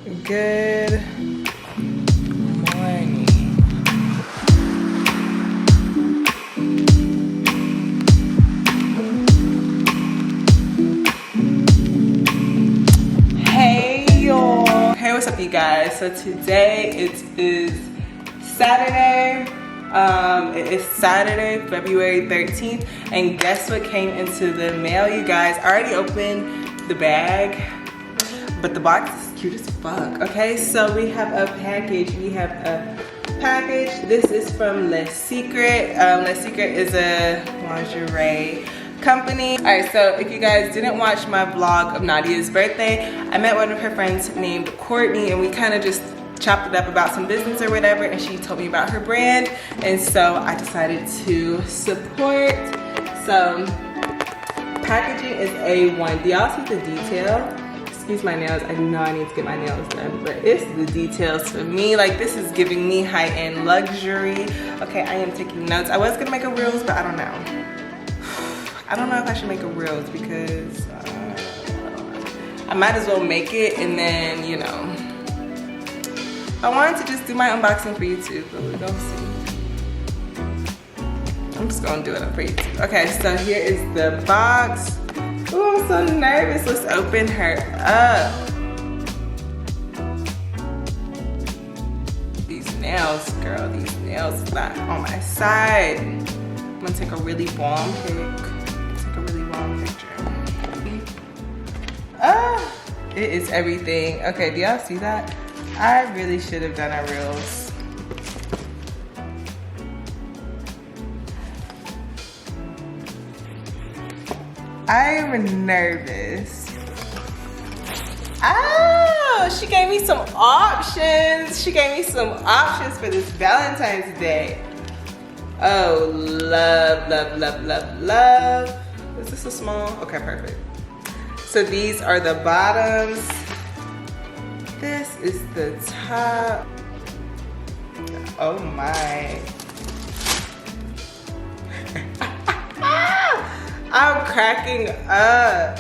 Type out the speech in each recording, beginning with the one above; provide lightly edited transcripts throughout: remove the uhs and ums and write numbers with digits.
Good morning. Hey y'all. Hey, what's up you guys? So today it is Saturday. It is Saturday, February 13th, and guess what came into the mail, you guys? I already opened the bag, but the box is cute as fuck. Okay, so we have a package. This is from Le Secret. Le Secret is a lingerie company. All right, so if you guys didn't watch my vlog of Nadia's birthday, I met one of her friends named Courtney, and we kind of just chopped it up about some business or whatever, and she told me about her brand, and so I decided to support. So packaging is A1. Do y'all see the detail? Excuse my nails, I know I need to get my nails done, but it's the details for me. Like, this is giving me high-end luxury. Okay, I am taking notes. I was gonna make a reels, but I don't know. I don't know if I should make a reels because I might as well make it, and then, you know, I wanted to just do my unboxing for YouTube, but we're gonna see. I'm just gonna do it for YouTube. Okay, so here is the box. Oh, I'm so nervous. Let's open her up. These nails, girl, these nails is not on my side. I'm gonna take a really bomb pic. Take a really bomb picture. It is everything. Okay, do y'all see that? I really should have done a reels. I'm nervous. Oh, she gave me some options. She gave me some options for this Valentine's Day. Oh, love, love, love, love, love. Is this a small? Okay, perfect. So these are the bottoms. This is the top. Oh my. I'm cracking up.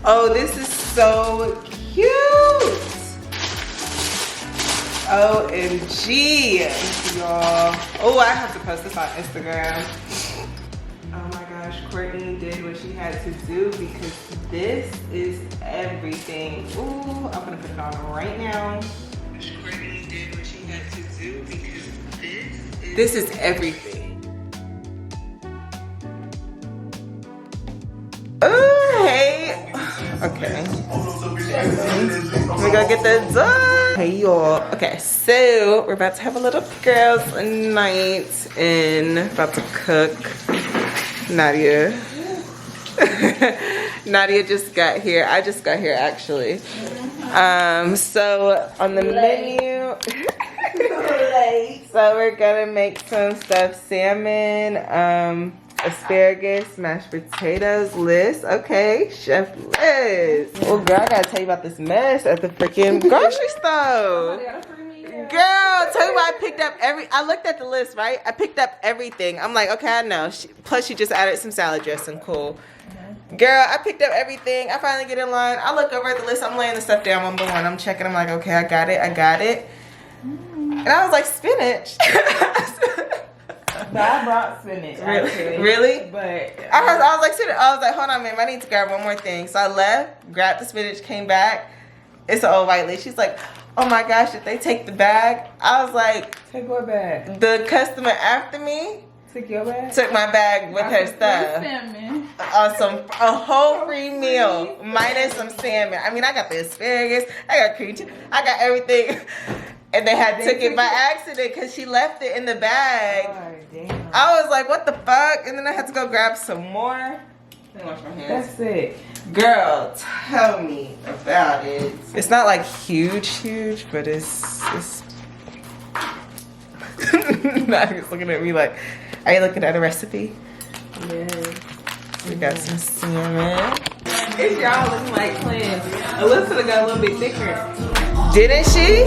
Oh, this is so cute. OMG, y'all. Oh, I have to post this on Instagram. Oh my gosh, Courtney did what she had to do because this is everything. Ooh, I'm gonna put it on right now. Courtney did what she had to do because this is everything. Oh, hey. Okay. We gotta get that done. Hey, y'all. Okay, so we're about to have a little girls' night and about to cook. Nadia. Nadia just got here. I just got here actually. So on the menu, so we're gonna make some stuffed salmon, asparagus, mashed potatoes. Liz, okay, Chef Liz. Well, girl, I gotta tell you about this mess at the freaking grocery store. Girl, tell you what, I picked up I looked at the list, right? I picked up everything. I'm like, okay, I know. Plus, she just added some salad dressing, cool. Girl, I picked up everything. I finally get in line. I look over at the list. I'm laying the stuff down one by one. I'm checking. I'm like, okay, I got it. And I was like, spinach. But I brought spinach. Really? But I was like, hold on, ma'am. I need to grab one more thing. So I left, grabbed the spinach, came back. It's an old white lady. She's like, oh my gosh, did they take the bag? I was like, take what bag? The customer after me took your bag? Took my bag with her stuff. Salmon. A whole free meal minus some salmon. I mean, I got the asparagus, I got cream cheese, I got everything. And they took it by accident because she left it in the bag. Oh, damn. I was like, what the fuck? And then I had to go grab some more. Let me wash my hands. That's it. Girl, tell me about it. It's not like huge, but it's Nadia's looking at me like, are you looking at a recipe? Yes. We got some salmon. It's y'all looking like twins. Alyssa got a little bit thicker. Didn't she?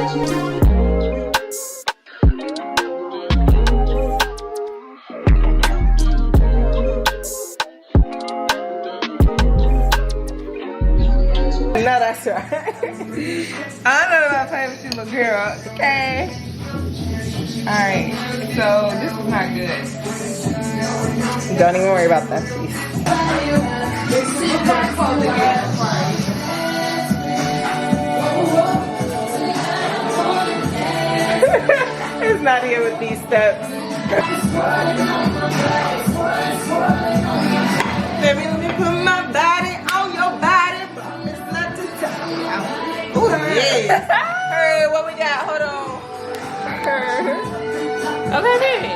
No, that's right. I don't know about playing with you, little girl. Okay. Alright, so this is not good. Don't even worry about that piece. It's not here with these steps. Baby, let me put my body on your body. Ooh, yeah. Hey, what we got? Hold on. Okay, baby.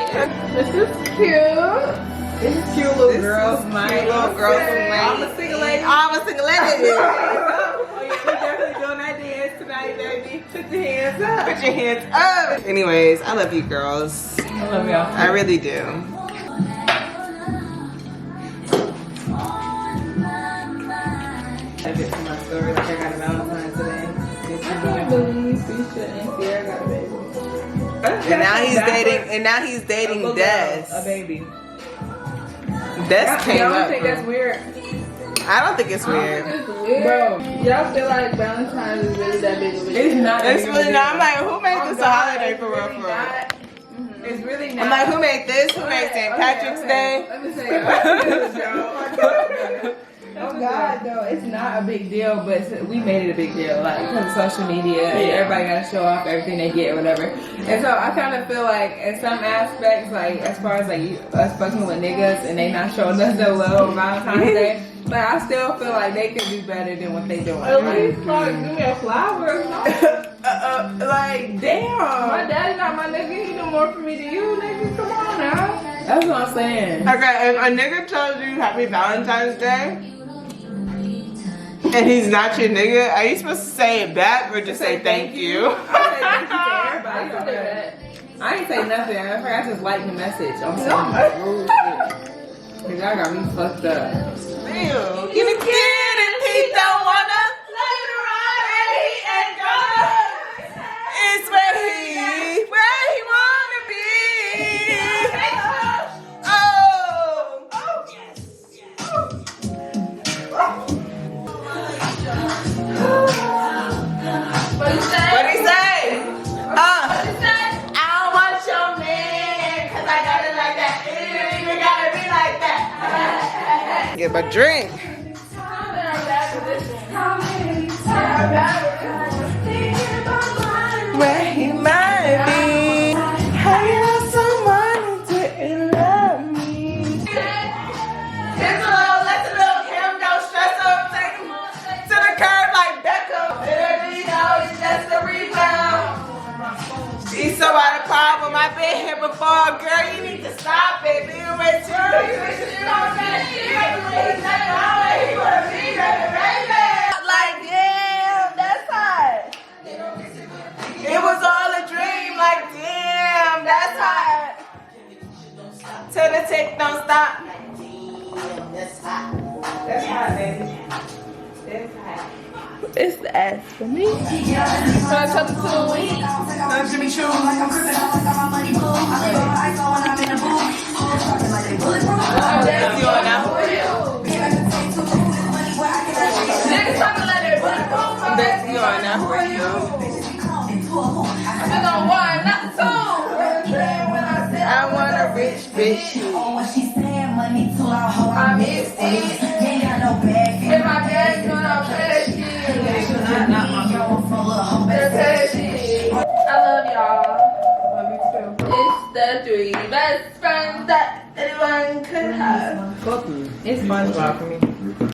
This is cute. This is cute little girls. Cute little girls. I'm a single lady. I'm a single lady. Oh, yeah, we definitely doing that dance tonight, baby. Put your hands up. Put your hands up. Anyways, I love you girls. I love y'all. I really do. I did my story like I got a Valentine's today. I can't believe Fisha and Sierra got a baby. And now he's dating Des. A baby. Des came Y'all up. don't think that's weird? I don't think it's weird. It's weird. Bro, y'all feel like Valentine's is really that big of a deal? It's not. It's really not. I'm like, who made this a holiday for real? It's really not. I'm like, who made this? Who made St. Patrick's Day? Let me say Oh God, though, it's not a big deal, but we made it a big deal, like because of social media. And everybody gotta show off everything they get or whatever. And so I kind of feel like, in some aspects, like as far as like us fucking with niggas and they not showing us their love on Valentine's Day, but I still feel like they could do better than what they doing. At least like give me a flower. Like damn, my daddy not my nigga. He do more for me than you, nigga. Come on now. That's what I'm saying. Okay, if a nigga tells you Happy Valentine's Day, and he's not your nigga, are you supposed to say it back or just say thank you? I say thank you to everybody. I ain't say nothing. I forgot to just like the message. I'm saying rude shit. Cause y'all got me fucked up. Ew. Get a kid and he don't wanna let it ride and he ain't gonna. It's where he wanna be. What he say? I don't want your man, cause I got it like that. It ain't even gotta be like that. Get my drink. Where he might be. I love someone who didn't love me. Let the little him go stress up, take him to the curb like Beckham. Baby, know it's just a rebound. She's so out of problem. I've been here before, girl. You need to stop it. Be with you. Like, damn, that's hot. It was all a dream. Like, damn, that's hot. Till the tick don't stop. That's hot. That's hot, baby. That's hot. It's the ass for me. So I took it to the week. No Jimmy Choo. That's you on now. Niggas talking like they're bulletproof. That's you on now. I'm on one, not two. I want a rich bitch. I'm empty. And my dad's gonna pay you. I love y'all. Love you too. It's the three best friends that anyone could have. It's SpongeBob for me.